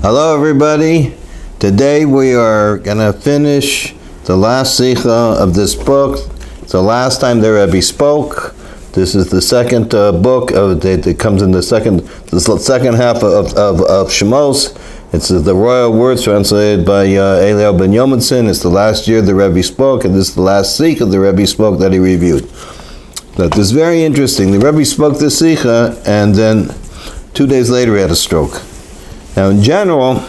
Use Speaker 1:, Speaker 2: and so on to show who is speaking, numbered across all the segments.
Speaker 1: Hello everybody. Today we are going to finish the last sikha of this book. It's the last time the Rebbe spoke. This is the second book that comes in the second half of Shemos. It's the royal words translated by Eliyahu ben Yomadson. It's the last year the Rebbe spoke, and this is the last sikha the Rebbe spoke that he reviewed. That is very interesting. The Rebbe spoke this sikha, and then 2 days later he had a stroke. Now in general,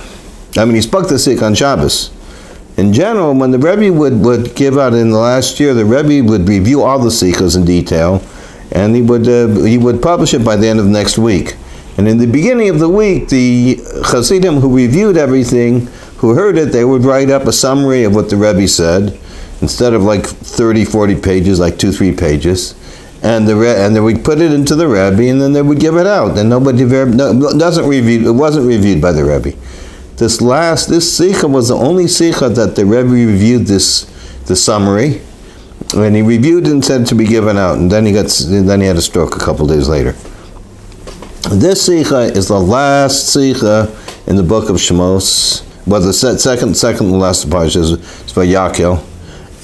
Speaker 1: he spoke the sikha on Shabbos. In general, when the Rebbe would give out in the last year, the Rebbe would review all the sikhas in detail, and he would publish it by the end of next week. And in the beginning of the week, the Hasidim who reviewed everything, who heard it, they would write up a summary of what the Rebbe said, instead of like 30, 40 pages, like 2-3 pages. And then we put it into the Rebbe, and then they would give it out. And it wasn't reviewed by the Rebbe. This sikha was the only sikha that the Rebbe reviewed the summary, and he reviewed it and said to be given out. And then he had a stroke a couple days later. This sikha is the last sikha in the book of Shemos. Well, the second to last Parshas Vayakhel,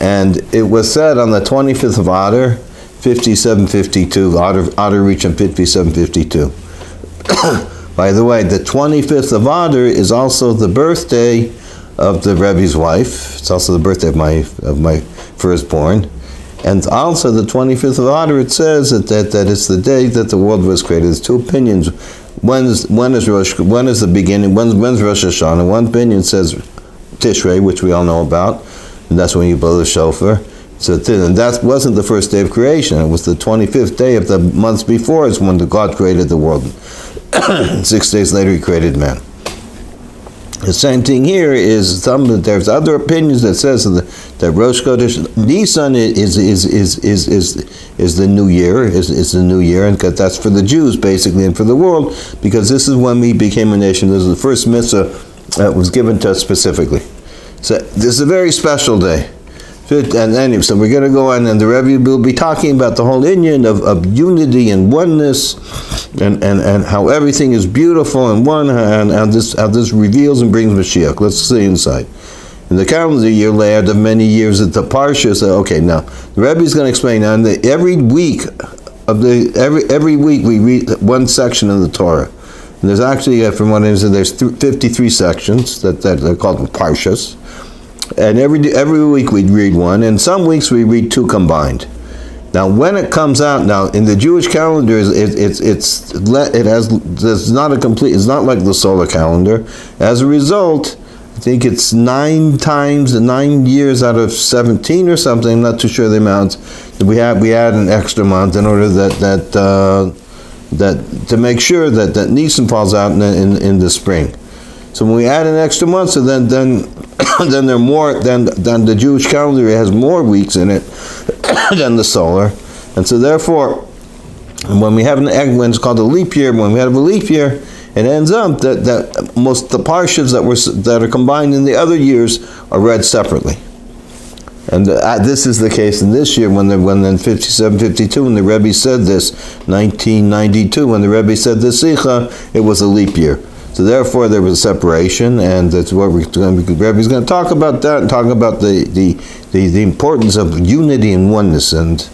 Speaker 1: and it was said on the 25th of ADAR. 5752, Adar reach on 5752. By the way, the 25th of Adar is also the birthday of the Rebbe's wife. It's also the birthday of my firstborn. And also the 25th of Adar, it says that it's the day that the world was created. There's two opinions. When is the beginning? When's Rosh Hashanah? One opinion says Tishrei, which we all know about, and that's when you blow the shofar. So that wasn't the first day of creation. It was the 25th day of the months before is when God created the world. 6 days later he created man. The same thing here is there's other opinions that says that Rosh Chodesh Nisan is the new year, is the new year, and that's for the Jews basically and for the world, because this is when we became a nation. This is the first mitzvah that was given to us specifically. So this is a very special day. And anyway, so we're going to go on, and the Rebbe will be talking about the whole inyan of unity and oneness, and how everything is beautiful and one, and how this reveals and brings Moshiach. Let's see inside. In the calendar year layout of many years at the Parshas. Okay, now the Rebbe is going to explain. Now, every week we read one section of the Torah. And there's actually, from what I said, there's 53 sections that are called Parshas. And every week we read one, and some weeks we read two combined. Now, when it comes out, now in the Jewish calendar, it's not like the solar calendar. As a result, I think it's 9 years out of 17 or something. I'm not too sure the amount. We add an extra month in order that to make sure that Nisan falls out in the spring. So when we add an extra month, so then there are more than the Jewish calendar. It has more weeks in it than the solar, and so therefore, when we have when it's called a leap year, when we have a leap year, it ends up that most the parshas that are combined in the other years are read separately. And this is the case in this year when in 57-52, when the Rebbe said this, 1992, when the Rebbe said this sikha, it was a leap year. So therefore, there was a separation, and that's what Rebbe's going to talk about that, and talk about the importance of unity and oneness, and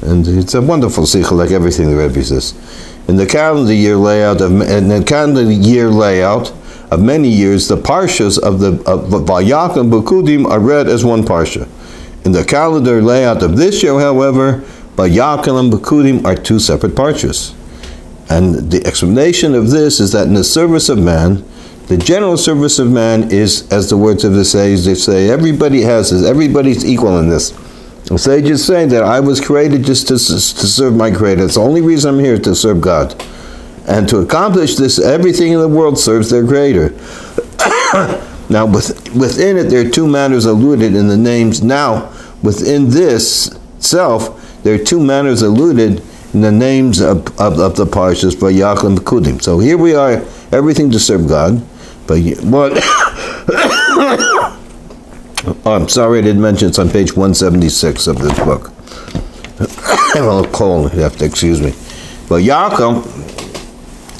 Speaker 1: it's a wonderful sikha, like everything the Rebbe says. In the calendar year layout of many years, the parshas of Vayakhel and Pekudei are read as one parsha. In the calendar layout of this year, however, Vayakhel and Pekudei are two separate parshas. And the explanation of this is that in the service of man, the general service of man is, as the words of the sages, they say, everybody's equal in this. The sages say that I was created just to serve my Creator. It's the only reason I'm here, to serve God. And to accomplish this, everything in the world serves their Creator. Now, within it, there are two matters alluded in the names. Now, within this self, there are two matters alluded in the names of the Parshas Vayakhel and Pekudei. So here we are, everything to serve God. But what? I'm sorry I didn't mention it's on page 176 of this book. I have a little cold, you have to excuse me. Vayakhel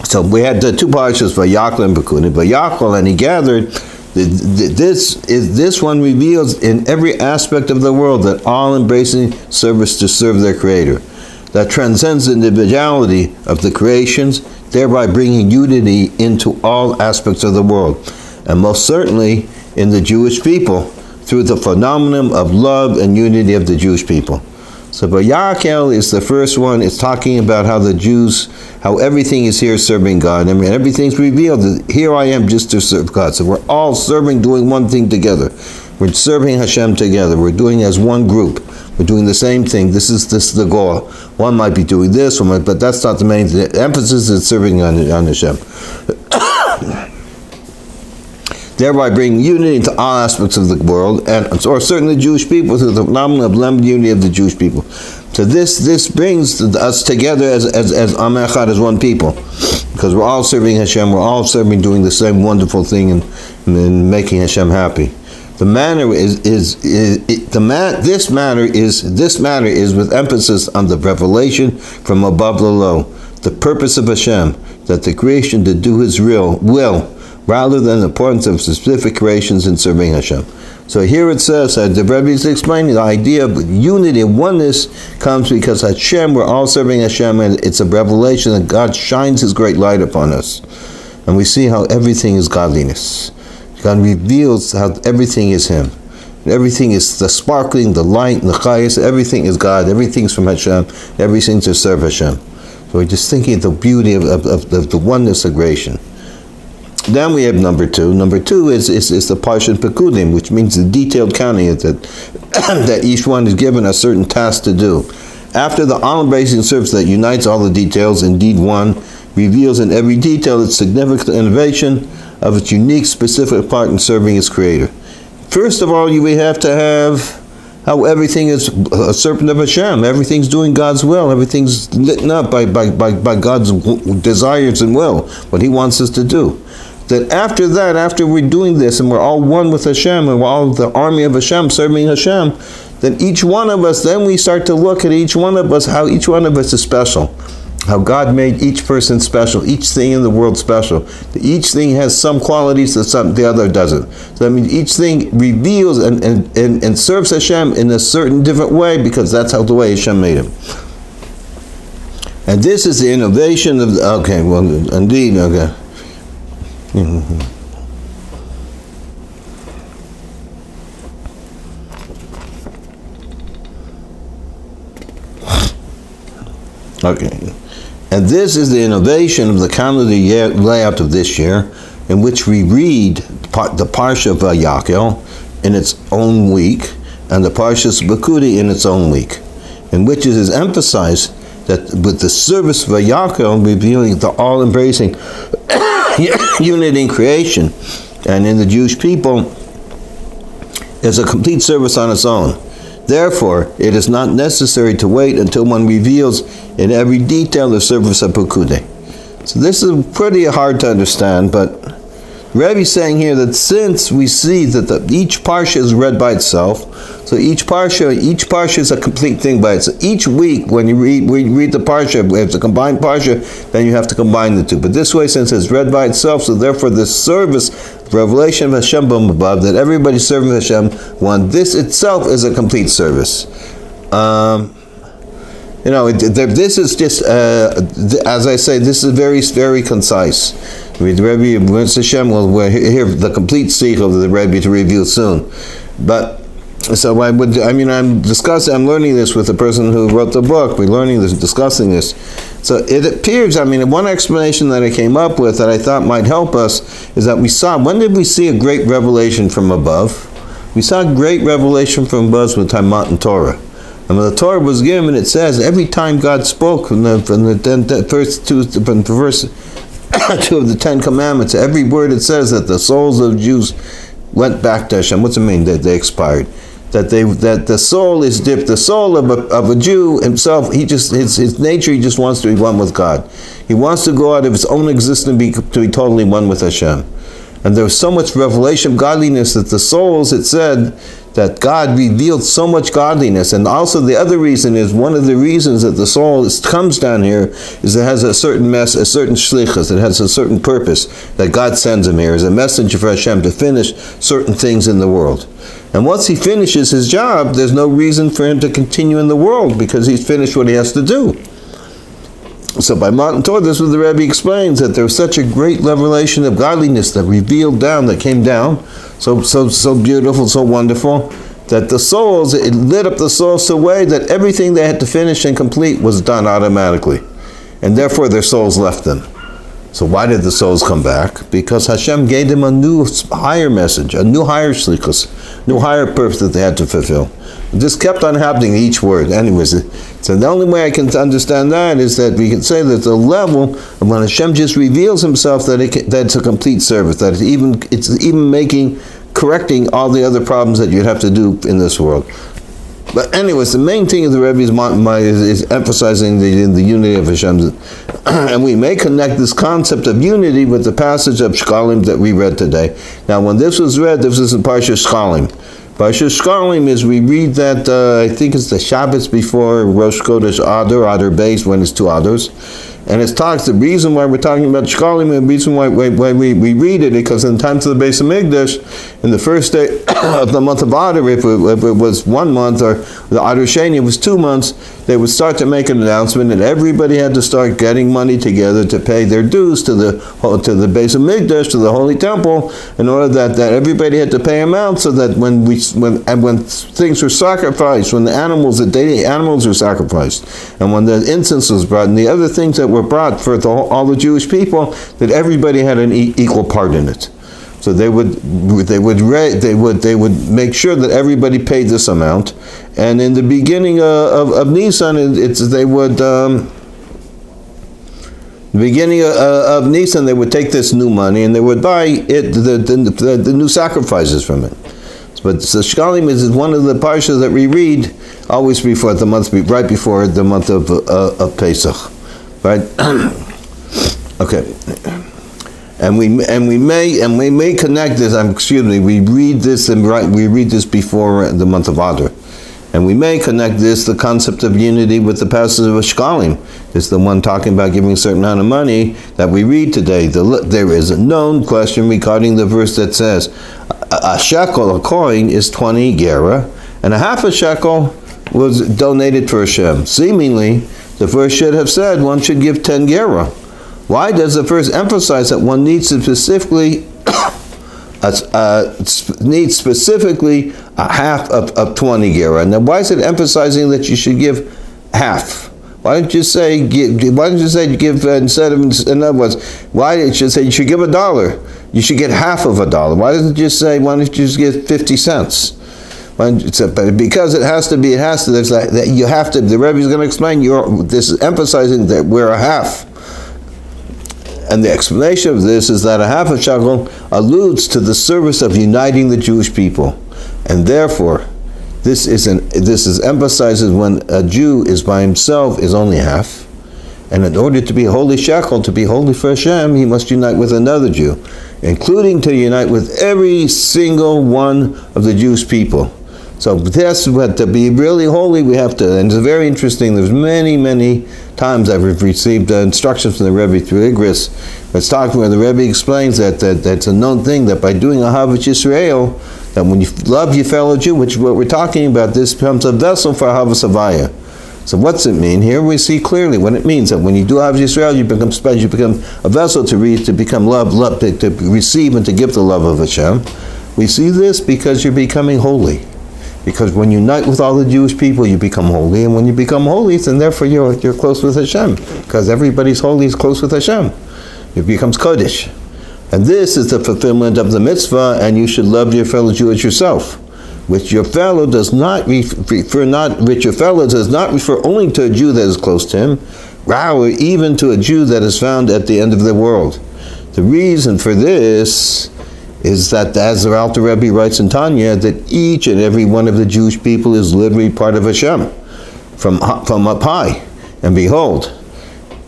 Speaker 1: So we had the two parshas, Vayakhel and Pekudei. Vayakhel, and he gathered. This one reveals in every aspect of the world that all embracing service to serve their Creator, that transcends the individuality of the creations, thereby bringing unity into all aspects of the world, and most certainly in the Jewish people through the phenomenon of love and unity of the Jewish people. So Vayakhel is the first one. It's talking about how the Jews, how everything is here serving God. I mean, everything's revealed. That here I am just to serve God. So we're all serving, doing one thing together. We're serving Hashem together. We're doing as one group. We're doing the same thing. This is the goal. One might be doing this, but that's not the main thing. The emphasis is serving on Hashem. Thereby bringing unity into all aspects of the world, or certainly the Jewish people, through the phenomenon of blended unity of the Jewish people. So this brings us together as Am Echad, as one people, because we're all serving Hashem. We're all serving, doing the same wonderful thing, and making Hashem happy. The manner this matter is with emphasis on the revelation from above below, the purpose of Hashem, that the creation to do His will, rather than the importance of specific creations in serving Hashem. So here it says, the Rebbe is explaining the idea of unity and oneness comes because Hashem, we're all serving Hashem, and it's a revelation that God shines His great light upon us. And we see how everything is godliness. God reveals how everything is Him. Everything is the sparkling, the light, the chayas, everything is God, everything's from Hashem, everything to serve Hashem. So we're just thinking of the beauty of the oneness of creation. Then we have number two. Number two is the Parshas Pekudei, which means the detailed counting that each one is given a certain task to do. After the all-embracing service that unites all the details, indeed one reveals in every detail its significant innovation of its unique, specific part in serving its Creator. First of all, we have to have how everything is a servant of Hashem. Everything's doing God's will. Everything's lit up by God's desires and will, what He wants us to do. That after that, after we're doing this and we're all one with Hashem and we're all the army of Hashem serving Hashem, then each one of us, then we start to look at each one of us, how each one of us is special. How God made each person special, each thing in the world special. Each thing has some qualities that the other doesn't. So that means each thing reveals and serves Hashem in a certain different way, because that's how the way Hashem made him. And this is the innovation of the, okay, well, indeed, okay. Okay. And this is the innovation of the calendar layout of this year, in which we read the Parshas Vayakhel in its own week, and the Parshas Pekudei in its own week, in which it is emphasized that with the service of Vayakhel revealing the all-embracing unity in creation, and in the Jewish people, is a complete service on its own. Therefore, it is not necessary to wait until one reveals in every detail the service of Pekudei. So this is pretty hard to understand, but Rebbe is saying here that since we see that each parsha is read by itself, so each parsha is a complete thing by itself. Each week, when we read the parsha, we have to combine parsha, then you have to combine the two. But this way, since it's read by itself, so therefore this service, revelation of Hashem from above, that everybody's serving Hashem one, this itself is a complete service. This is just, as I say, this is very, very concise. The Rebbe, Hashem, will hear the complete sikh of the Rebbe to review soon. But, so I'm learning this with the person who wrote the book. We're learning this, discussing this. So it appears, one explanation that I came up with that I thought might help us is that when did we see a great revelation from above? We saw a great revelation from above with Tamat and Torah. And when the Torah was given, it says every time God spoke from the first two of the Ten Commandments, every word it says that the souls of Jews went back to Hashem. What's it mean? That they expired. That the soul is dipped. The soul of a Jew himself, his nature, he just wants to be one with God. He wants to go out of his own existence to be totally one with Hashem. And there was so much revelation of godliness that the souls, it said, that God revealed so much godliness. And also the other reason is, one of the reasons that the soul comes down here is it has a certain a certain shlichus, it has a certain purpose that God sends him here as a messenger for Hashem to finish certain things in the world. And once he finishes his job, there's no reason for him to continue in the world, because he's finished what he has to do. So by Matan Torah, this is what the Rebbe explains, that there was such a great revelation of godliness that revealed down, that came down, so beautiful, so wonderful, that the souls, it lit up the souls in a way that everything they had to finish and complete was done automatically. And therefore their souls left them. So why did the souls come back? Because Hashem gave them a new, higher message, a new, higher shlichus, new, higher purpose that they had to fulfill. This kept on happening, each word. Anyways, so the only way I can understand that is that we can say that the level of when Hashem just reveals himself, that it's a complete service, that it's even correcting all the other problems that you'd have to do in this world. But anyways, the main thing of the Rebbe is emphasizing the unity of Hashem. And we may connect this concept of unity with the passage of Shekalim that we read today. Now, when this was read, this was in Parshas Shekalim. Parshas Shekalim is, we read that, I think it's the Shabbos before Rosh Chodesh Adar Beis, when it's 2 Adars. And it talks, the reason why we're talking about Shekalim, and the reason why we read it, because in the times of the Beis HaMikdash, in the first day of the month of Adar, if it was 1 month, or the Adar Sheni, it was 2 months, they would start to make an announcement, and everybody had to start getting money together to pay their dues to the Beis HaMikdash, to the Holy Temple, in order that everybody had to pay amount, so that when things were sacrificed, when the daily animals were sacrificed, and when the incense was brought, and the other things that were brought for all the Jewish people, that everybody had an equal part in it. So they would make sure that everybody paid this amount. And in the beginning of Nisan, they would take this new money and they would buy the new sacrifices from it. But the Shekalim is one of the parshas that we read always before the month, right before the month of Pesach, right? Okay. And we may connect this. We read this before the month of Adar, and we may connect the concept of unity, with the passage of Shekalim. It's the one talking about giving a certain amount of money that we read today. There is a known question regarding the verse that says a shekel, a coin, is 20 gera, and a half a shekel was donated for Hashem. Seemingly, the verse should have said one should give 10 gera. Why does the verse emphasize that one needs specifically a half of 20 gera? And then why is it emphasizing that you should give half? Why don't you say give? Instead of, in other words, why did you say you should give $1? You should get half of $1. Why doesn't it just say, why don't you just give 50 cents? Because it has to. There's like that. You have to. The Rebbe is going to explain. This is emphasizing that we're a half. And the explanation of this is that a half a shekel alludes to the service of uniting the Jewish people, and therefore, this emphasizes when a Jew is by himself is only half, and in order to be holy shekel, to be holy for Hashem, he must unite with another Jew, including to unite with every single one of the Jewish people. So that's what, to be really holy, we have to, and it's very interesting, there's many times I've received instructions from the Rebbe through Igris. It's talking where the Rebbe explains that it's a known thing that by doing Ahavas Yisrael, that when you love your fellow Jew, which is what we're talking about, this becomes a vessel for Ahavas Havaya. So what's it mean? Here we see clearly what it means, that when you do Ahavas Yisrael, you become special, you become a vessel to become love, to receive and to give the love of Hashem. We see this because you're becoming holy. Because when you unite with all the Jewish people, you become holy, and when you become holy, then therefore you're close with Hashem. Because everybody's holy is close with Hashem. It becomes Kodesh. And this is the fulfillment of the mitzvah, and you should love your fellow Jew as yourself. Which your fellow does not refer only to a Jew that is close to him, Rauh, even to a Jew that is found at the end of the world. The reason for this is that, as the Alter Rebbe writes in Tanya, that each and every one of the Jewish people is literally part of Hashem, from up high. And behold,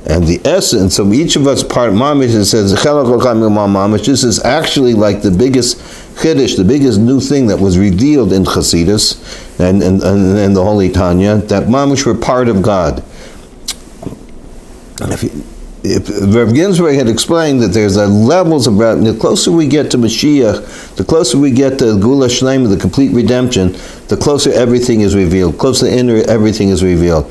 Speaker 1: And the essence of each of us part mamish, it says, this is actually like the biggest chiddush, the biggest new thing that was revealed in Chassidus and the Holy Tanya, that mamish were part of God. If Rav Ginsburg had explained that there's levels of, the closer we get to Moshiach, the closer we get to Geula Shleima, the complete redemption, the closer everything is revealed, closer inner everything is revealed.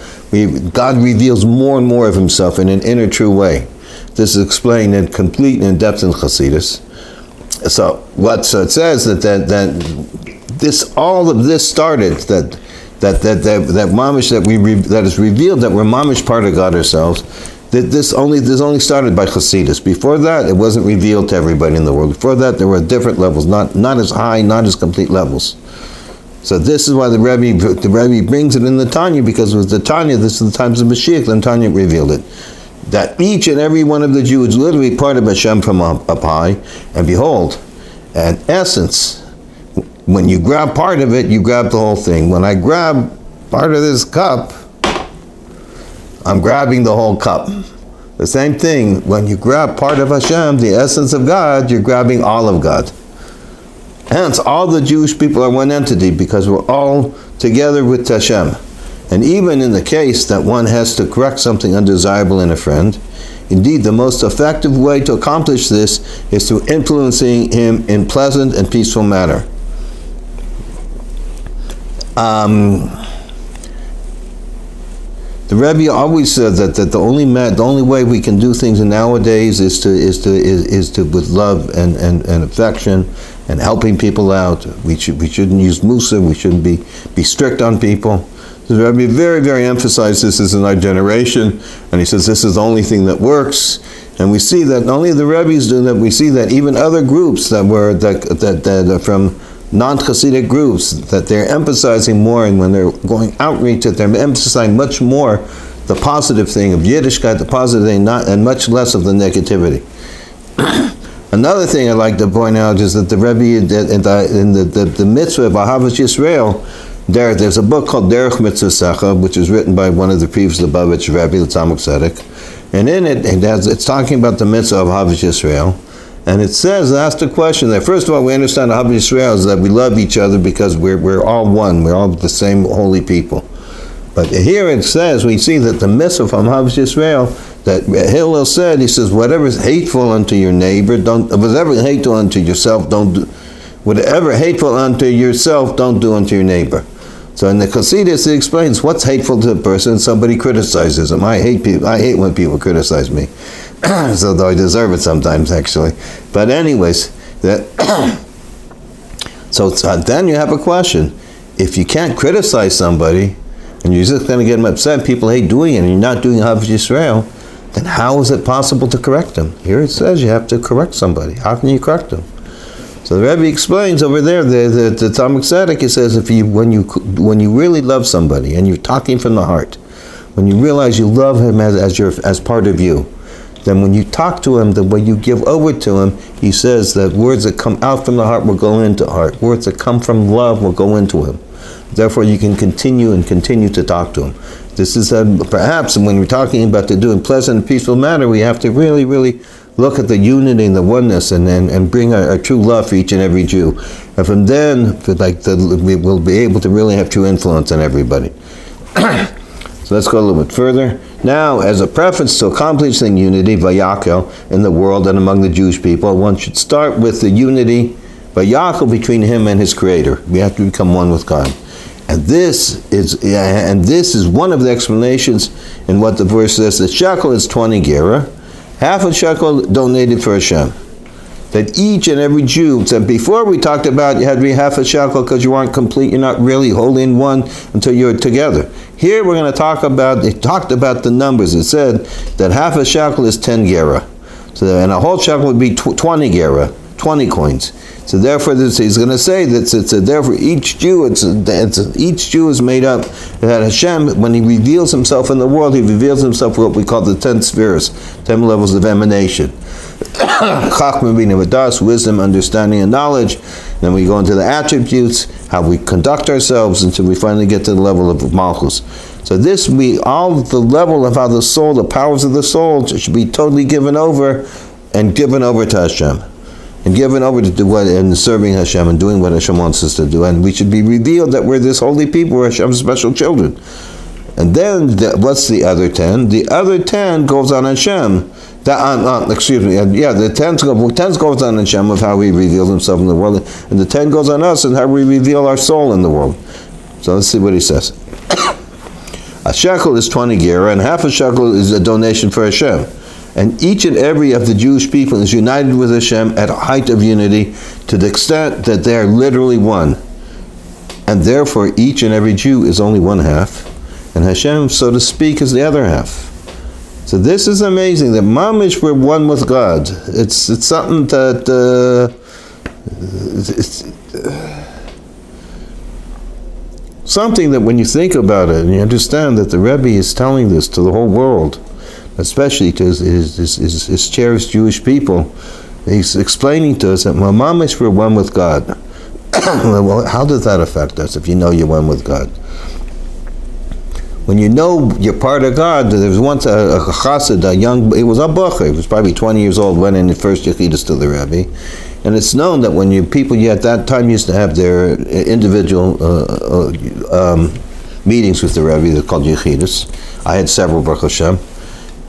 Speaker 1: God reveals more and more of himself in an inner true way. This is explained in complete in depth in Chassidus. So it says that this, all of this started, that mamish that is revealed, that we're mamish part of God ourselves. This only started by Chassidus. Before that, it wasn't revealed to everybody in the world. Before that, there were different levels, not as high, not as complete levels. So this is why the Rebbe brings it in the Tanya, because with the Tanya, this is the times of Moshiach, then Tanya revealed it. That each and every one of the Jews is literally part of Hashem from up high, and behold, in essence, when you grab part of it, you grab the whole thing. When I grab part of this cup, I'm grabbing the whole cup. The same thing, when you grab part of Hashem, the essence of God, you're grabbing all of God. Hence, all the Jewish people are one entity, because we're all together with Hashem. And even in the case that one has to correct something undesirable in a friend, indeed, the most effective way to accomplish this is through influencing him in pleasant and peaceful manner. The Rebbe always said that the only way we can do things nowadays is to with love and affection and helping people out. We shouldn't use musa. We shouldn't be strict on people. The Rebbe very, very emphasized this is in our generation, and he says this is the only thing that works. And we see that not only the Rebbe's do that, we see that even other groups that are from non-Hasidic groups, that they're emphasizing more, and when they're going outreach, that they're emphasizing much more the positive thing of Yiddishkeit, the positive thing, and much less of the negativity. Another thing I'd like to point out is that the Rebbe, in the mitzvah of Ahavas Yisrael, there's a book called Derech Mitzvah, which is written by one of the previous Lubavitcher Rebbe, the Tzaddik Tzedek, and in it's talking about the mitzvah of Ahavas Yisrael. And it says, ask the question that, first of all, we understand Ahavas Yisrael is that we love each other because we're all one, we're all the same holy people. But here it says, we see that the mitzvah from Ahavas Yisrael, that Hillel said, he says, whatever is hateful unto your neighbor, whatever is hateful unto yourself, don't do. Whatever hateful unto yourself, don't do unto your neighbor. So in the Chassidus, it explains what's hateful to a person. Somebody criticizes him. I hate when people criticize me. So though I deserve it sometimes, actually. But anyways, so then you have a question. If you can't criticize somebody, and you're just going to get them upset, people hate doing it, and you're not doing Ahavas Yisrael, then how is it possible to correct them? Here it says you have to correct somebody. How can you correct them? So the Rebbe explains over there, the Tzaddik Tzedek, he says, when you really love somebody, and you're talking from the heart, when you realize you love him as part of you, then when you talk to him, the way you give over to him, he says that words that come out from the heart will go into heart. Words that come from love will go into him. Therefore, you can continue to talk to him. This is perhaps when we're talking about to do in pleasant and peaceful manner, we have to really, really look at the unity and the oneness, and bring a true love for each and every Jew. And from then, we will be able to really have true influence on everybody. So let's go a little bit further. Now, as a preference to accomplishing unity, Vayakhel, in the world and among the Jewish people, one should start with the unity, Vayakhel, between him and his Creator. We have to become one with God. And this is one of the explanations in what the verse says, that shekel is 20 gera, half a shekel donated for Hashem. That each and every Jew, so before we talked about you had to be half a shekel because you aren't complete, you're not really wholly in one until you're together. Here we're going to talk about, it talked about the numbers. It said that half a shekel is 10 gera. So, and a whole shekel would be 20 gera, 20 coins. So therefore, he's going to say that therefore each Jew, each Jew is made up, that Hashem, when he reveals himself in the world, he reveals himself what we call the 10 spheres, 10 levels of emanation. Chachma, meaning vadas, wisdom, understanding, and knowledge. Then we go into the attributes, how we conduct ourselves, until we finally get to the level of Malchus. So this all the level of how the soul, the powers of the soul, should be totally given over and given over to Hashem. And given over to do what, and serving Hashem and doing what Hashem wants us to do. And we should be revealed that we're this holy people, we're Hashem's special children. And then, what's the other 10? The other 10 goes on Hashem. The 10 goes on Hashem of how He reveals Himself in the world. And the 10 goes on us and how we reveal our soul in the world. So let's see what he says. A shekel is 20 gera, and half a shekel is a donation for Hashem. And each and every of the Jewish people is united with Hashem at a height of unity to the extent that they are literally one. And therefore each and every Jew is only one half, and Hashem, so to speak, is the other half. So this is amazing, that mamish, we're one with God. It's something that... something that when you think about it, and you understand that the Rebbe is telling this to the whole world, especially to his cherished Jewish people, he's explaining to us that mamish, we're one with God. Well, how does that affect us if you know you're one with God? When you know you're part of God, there was once a chassid, it was a bacher, he was probably 20 years old, went in the first yechidus to the Rebbe. And it's known that when people at that time used to have their individual meetings with the Rebbe, they're called yechidus. I had several, Baruch Hashem.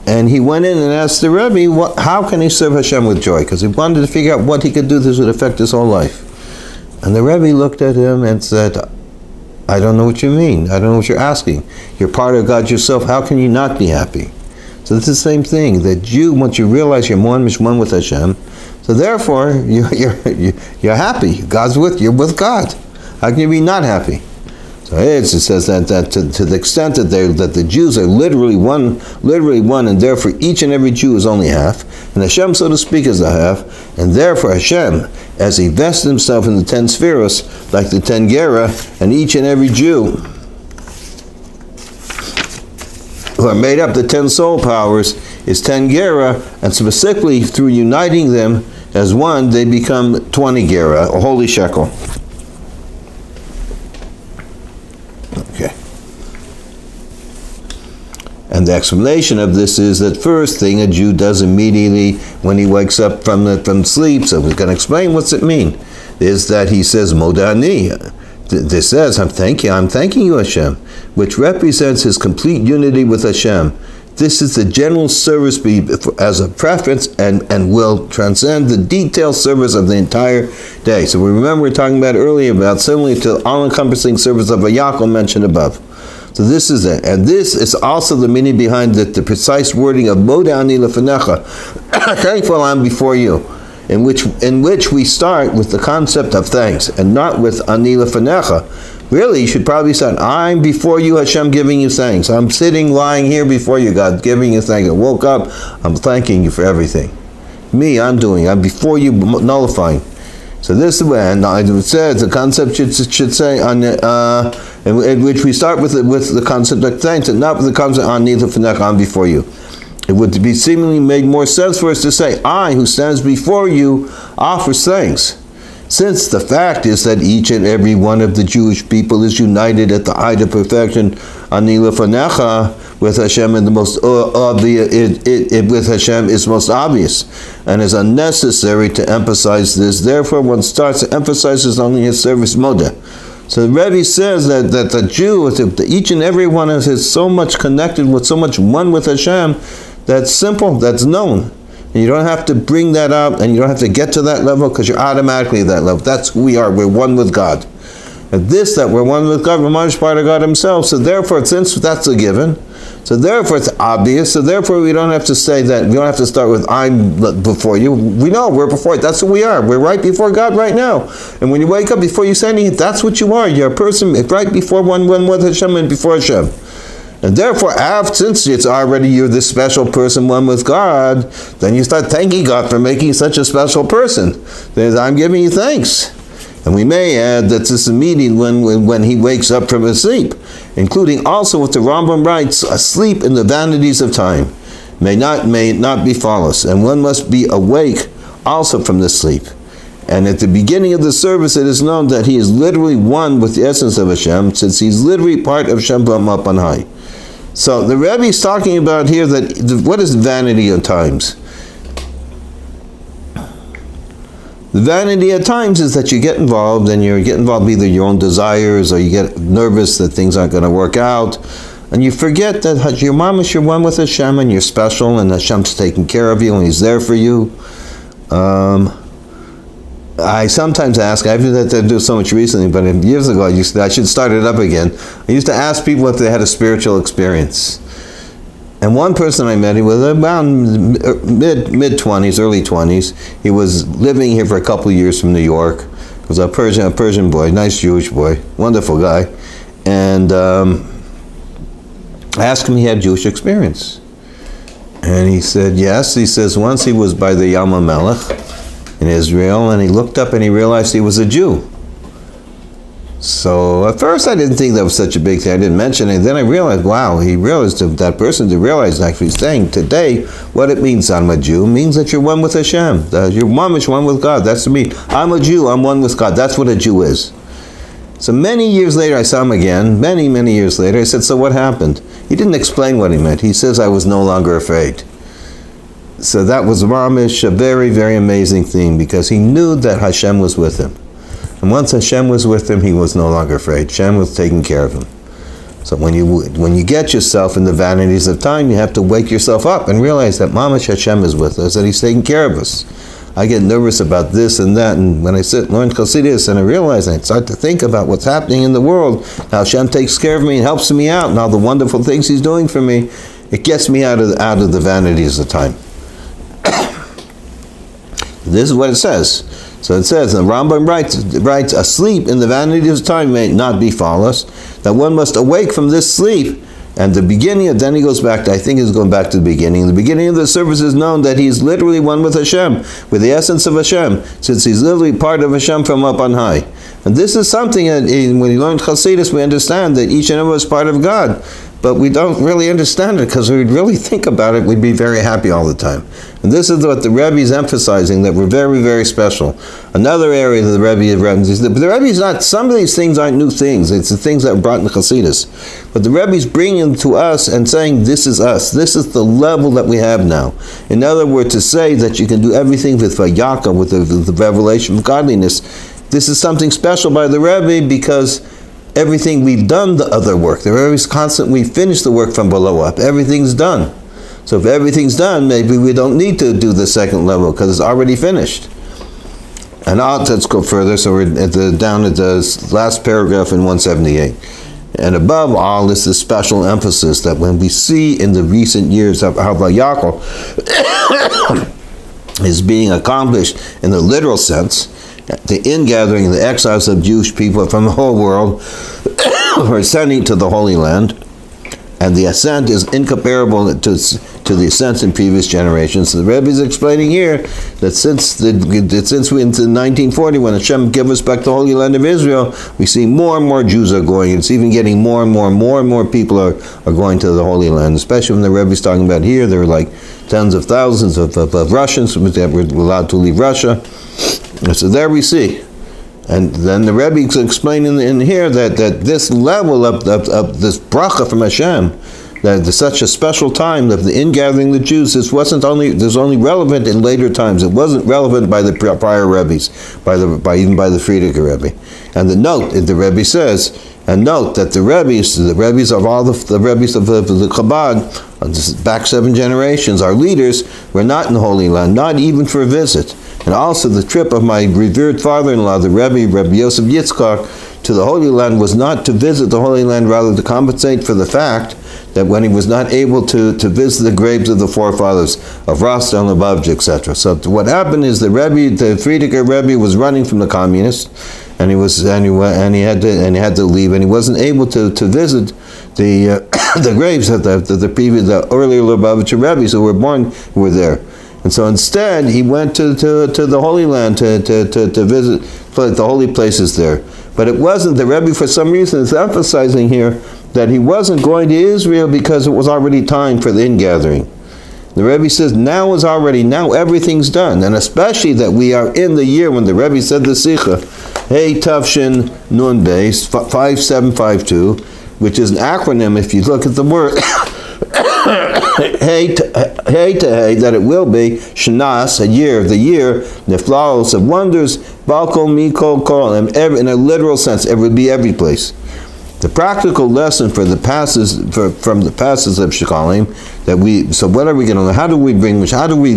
Speaker 1: And he went in and asked the Rebbe, how can he serve Hashem with joy? Because he wanted to figure out what he could do this would affect his whole life. And the Rebbe looked at him and said, I don't know what you mean. I don't know what you're asking. You're part of God yourself. How can you not be happy? So it's the same thing. That you, once you realize you're one with Hashem, so therefore you're happy. God's with you. You're with God. How can you be not happy? So it says that to the extent that the Jews are literally one, and therefore each and every Jew is only half, and Hashem, so to speak, is a half, and therefore Hashem, as He vests Himself in the 10 spheros, like the 10 gera, and each and every Jew who are made up the 10 soul powers is 10 gera, and specifically through uniting them as one, they become 20 gera, a holy shekel. Okay. And the explanation of this is that first thing a Jew does immediately when he wakes up from sleep, so we're going to explain what's it mean, is that he says, Modani. This says, I'm thanking you, Hashem, which represents his complete unity with Hashem. This is the general service as a preference and will transcend the detailed service of the entire day. So we remember we were talking about earlier about similarly to the all-encompassing service of Vayakhel mentioned above. So this is it. And this is also the meaning behind the precise wording of Moda Ani Lefanecha, thankful I'm before you, in which we start with the concept of thanks and not with Ani Lefanecha. Really, you should probably say, I'm before you, Hashem, giving you thanks. I'm sitting, lying here before you, God, giving you thanks. I woke up, I'm thanking you for everything. I'm before you, nullifying. So this is when it says the concept should say in which we start with the concept of thanks and not with the concept I'm before you. It would be seemingly make more sense for us to say, I, who stands before you, offers thanks. Since the fact is that each and every one of the Jewish people is united at the height of perfection, Ani Lefanecha, with Hashem, and the most obvious, with Hashem is most obvious, and is unnecessary to emphasize this. Therefore, one starts to emphasize only his service moda. So the Rebbe says that the Jew, each and every one is so much connected with, so much one with Hashem, that's simple, that's known. And you don't have to bring that up, and you don't have to get to that level, because you're automatically at that level. That's who we are. We're one with God. And that we're one with God, we're much part of God Himself. So therefore, since that's a given, so therefore it's obvious, so therefore we don't have to say that, we don't have to start with, I'm before you. We know we're before you. That's who we are. We're right before God right now. And when you wake up, before you say anything, that's what you are. You're a person right before one with Hashem and before Hashem. And therefore, since it's already you're this special person, one with God, then you start thanking God for making such a special person. Then I'm giving you thanks. And we may add that this is immediate when he wakes up from his sleep, including also what the Rambam writes, asleep in the vanities of time may not be false, and one must be awake also from the sleep. And at the beginning of the service, it is known that he is literally one with the essence of Hashem, since he's literally part of Hashem up on high. So the Rebbe is talking about here that what is vanity at times? The vanity at times is that you get involved, and you get involved either your own desires, or you get nervous that things aren't going to work out, and you forget that your mamash, you're one with Hashem, and you're special, and Hashem's taking care of you, and He's there for you. I sometimes ask, I've had to do so much recently, but years ago I should start it up again. I used to ask people if they had a spiritual experience. And one person I met, he was around mid-20s, early 20s. He was living here for a couple of years from New York. He was a Persian boy, nice Jewish boy, wonderful guy. And I asked him if he had Jewish experience. And he said yes. He says once he was by the Yam HaMelech in Israel, and he looked up and he realized he was a Jew. So at first I didn't think that was such a big thing. I didn't mention it. Then I realized, wow, he realized that person to realize actually saying today what it means, I'm a Jew, means that you're one with Hashem. Your mom is one with God. That's me. I'm a Jew, I'm one with God. That's what a Jew is. So many years later I saw him again, many years later. I said, so what happened? He didn't explain what he meant. He says, I was no longer afraid. So that was Ramish, a very, very amazing thing, because he knew that Hashem was with him. And once Hashem was with him, he was no longer afraid. Hashem was taking care of him. So when you get yourself in the vanities of time, you have to wake yourself up and realize that Mamash Hashem is with us, that He's taking care of us. I get nervous about this and that, and when I sit and learn Chassidus, and I realize, I start to think about what's happening in the world, how Hashem takes care of me and helps me out, and all the wonderful things He's doing for me, it gets me out of the vanities of time. This is what it says. So it says, and Rambam writes, asleep in the vanities of time may not befall us, that one must awake from this sleep. And the beginning, then he goes back to, I think he's going back to the beginning. The beginning of the service is known that he is literally one with Hashem, with the essence of Hashem, since he's literally part of Hashem from up on high. And this is something that when we learn Chassidus, we understand that each and every one is part of God. But we don't really understand it, because if we'd really think about it, we'd be very happy all the time. And this is what the Rebbe is emphasizing, that we're very, very special. Another area that the Rebbe is, the Rebbe is not, some of these things aren't new things, it's the things that are brought in Chassidus. But the Rebbe is bringing them to us and saying, this is us, this is the level that we have now. In other words, to say that you can do everything with Vayakhel, with the revelation of godliness, this is something special by the Rebbe, because everything we've done, the other work. The Rebbe is constant, we finish the work from below up. Everything's done. So if everything's done, maybe we don't need to do the second level, because it's already finished. And let's go further. So we're down at the last paragraph in 178. And above all, this is special emphasis that when we see in the recent years of how Vayakhel is being accomplished in the literal sense, the ingathering, the exiles of Jewish people from the whole world who are ascending to the Holy Land, and the ascent is incomparable to the ascents in previous generations. So the Rebbe is explaining here that since we into 1940, when Hashem gave us back the Holy Land of Israel, we see more and more Jews are going. It's even getting more and more people are going to the Holy Land. Especially when the Rebbe is talking about here, there are like tens of thousands of Russians that were allowed to leave Russia. So there we see. And then the Rebbe is explaining in here that this level of this bracha from Hashem, that there's such a special time of the ingathering the Jews, this wasn't only relevant in later times. It wasn't relevant by the prior Rebbes, even by the Frierdiker Rebbe. And the Rebbe says, and note that the Rebbes of all the Rebbes of the Chabad, back 7 generations, our leaders, were not in the Holy Land, not even for a visit. And also the trip of my revered father-in-law, the Rebbe Yosef Yitzchak, to the Holy Land was not to visit the Holy Land, rather to compensate for the fact that when he was not able to visit the graves of the forefathers of Rauh and Lubavitcher, etc. So what happened is the Frierdiker Rebbe was running from the communists, and he had to leave, and he wasn't able to visit the graves of the earlier Lubavitcher Rebbes who were there. And so instead, he went to the Holy Land to visit the holy places there. But it wasn't, the Rebbe for some reason is emphasizing here that he wasn't going to Israel because it was already time for the ingathering. The Rebbe says now everything's done. And especially that we are in the year when the Rebbe said the Sikha, Hey Tavshin Nun Beis, 5752, which is an acronym, if you look at the word, hey to hey, that it will be, Shanas, a year, the year, Niflaos of wonders, Balkol, Mikol, Kol, in a literal sense, it would be every place. The practical lesson for the passes from the passes of Shekalim so what are we going to learn?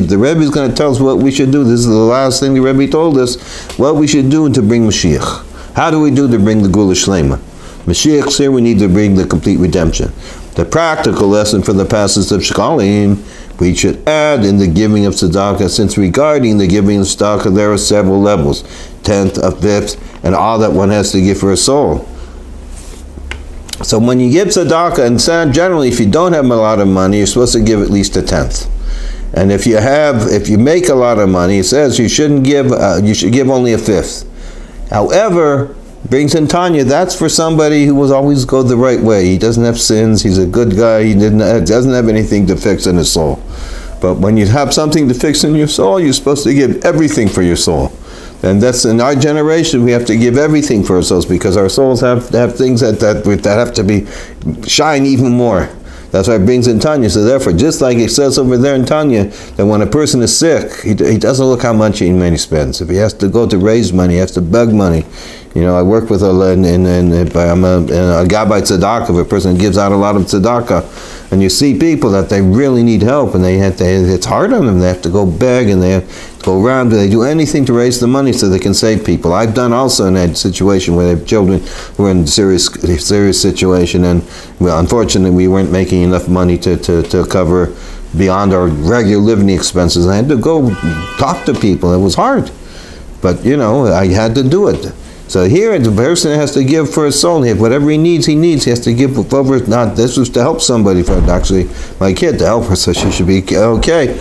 Speaker 1: The Rebbe is going to tell us what we should do. This is the last thing the Rebbe told us, what we should do to bring Moshiach. How do we do to bring the Geula Shleima? Mashiach's here, we need to bring the complete redemption. The practical lesson for the passes of Shekalim, we should add in the giving of tzedaka, since regarding the giving of tzedaka there are several levels, 10th, a 5th, and all that one has to give for a soul. So when you give tzedaka, and generally if you don't have a lot of money, you're supposed to give at least a 10th. And if you make a lot of money, it says you shouldn't give, you should give only a 5th. However, brings in Tanya, that's for somebody who will always go the right way. He doesn't have sins, he's a good guy, he doesn't have anything to fix in his soul. But when you have something to fix in your soul, you're supposed to give everything for your soul. And that's in our generation, we have to give everything for our souls, because our souls have things that have to be shine even more. That's why it brings in Tanya. So therefore, just like it says over there in Tanya, that when a person is sick, he doesn't look how much money he spends. If he has to go to raise money, he has to beg money. You know, I work with I'm a gabbai tzedaka, if a person gives out a lot of tzedaka, and you see people that they really need help, and it's hard on them. They have to go beg, and they have to go around, and they do anything to raise the money so they can save people. I've done also in that situation where they have children who are in a serious situation, and well, unfortunately we weren't making enough money to cover beyond our regular living expenses. I had to go talk to people. It was hard, but you know, I had to do it. So here, the person has to give for his soul. Whatever he needs, he has to give over. Not this was to help somebody, for actually my kid, to help her, so she should be okay,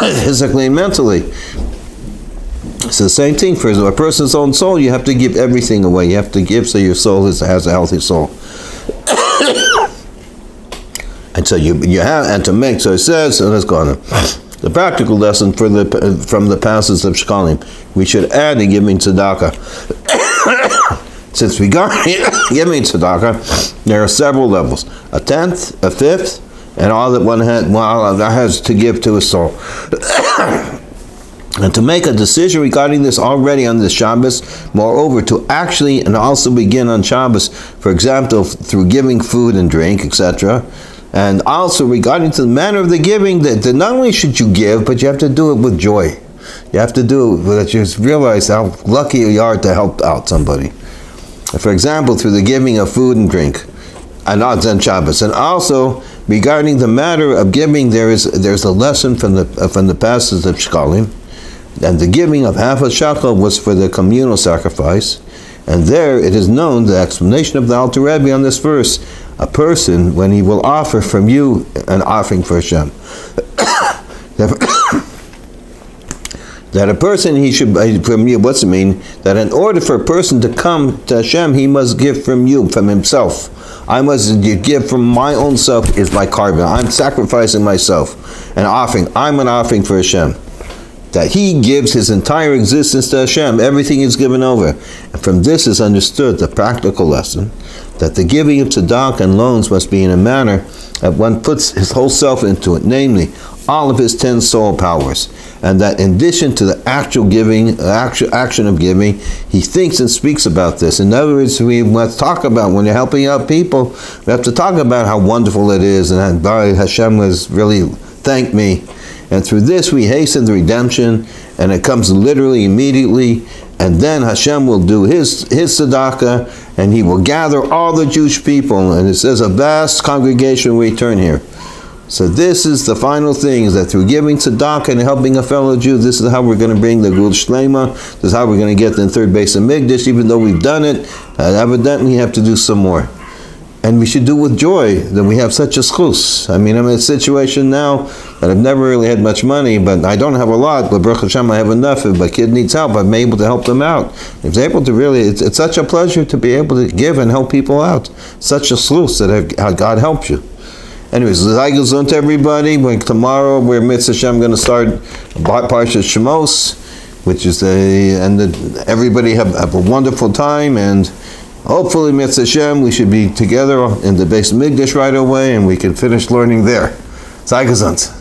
Speaker 1: physically and mentally. It's the same thing for a person's own soul. You have to give everything away. You have to give so your soul has a healthy soul. And so you have, and to make. So it says, so let's go on. The practical lesson from the passages of Shekalim, we should add in giving tzedaka. Since regarding giving tzedaka, there are several levels: a 10th, a 5th, and all that one has to give to his soul. And to make a decision regarding this already on this Shabbos, moreover, to actually and also begin on Shabbos, for example, through giving food and drink, etc. And also regarding to the manner of the giving, that not only should you give, but you have to do it with joy. You have to do it that you realize how lucky you are to help out somebody. For example, through the giving of food and drink, and on Shabbos. And also regarding the matter of giving, there's a lesson from the passages of Shekalim, and the giving of half a shekel was for the communal sacrifice. And there it is known, the explanation of the Alter Rebbe on this verse, a person, when he will offer from you an offering for Hashem, that a person, he should, from you, what's it mean? That in order for a person to come to Hashem, he must give from you, from himself. I must give from my own self is my carbon. I'm sacrificing myself. An offering. I'm an offering for Hashem. That he gives his entire existence to Hashem. Everything is given over. And from this is understood the practical lesson that the giving of tzedakah and loans must be in a manner that one puts his whole self into it, namely, all of his 10 soul powers. And that in addition to the actual giving, action of giving, he thinks and speaks about this. In other words, we must talk about, when you're helping out people, we have to talk about how wonderful it is, and how Hashem has really thanked me. And through this we hasten the redemption, and it comes literally immediately, and then Hashem will do his tzedakah, and he will gather all the Jewish people, and it says a vast congregation will return here. So this is the final thing, is that through giving tzedakah and helping a fellow Jew, this is how we're going to bring the Geula Shleima. This is how we're going to get the third base of Migdash, even though we've done it. Evidently we have to do some more. And we should do with joy that we have such a schus. I mean, I'm in a situation now that I've never really had much money, but I don't have a lot, but Baruch Hashem, I have enough. If my kid needs help, I'm able to help them out. If they're able to really, it's such a pleasure to be able to give and help people out. Such a schus that God helps you. Anyways, Zaygelzun to everybody. Tomorrow we're Mitzvah Hashem going to start Parshas Shemos, which is everybody have a wonderful time, and Hopefully, Mitzvah Hashem, we should be together in the Beis Mikdash right away, and we can finish learning there. Sei gesund.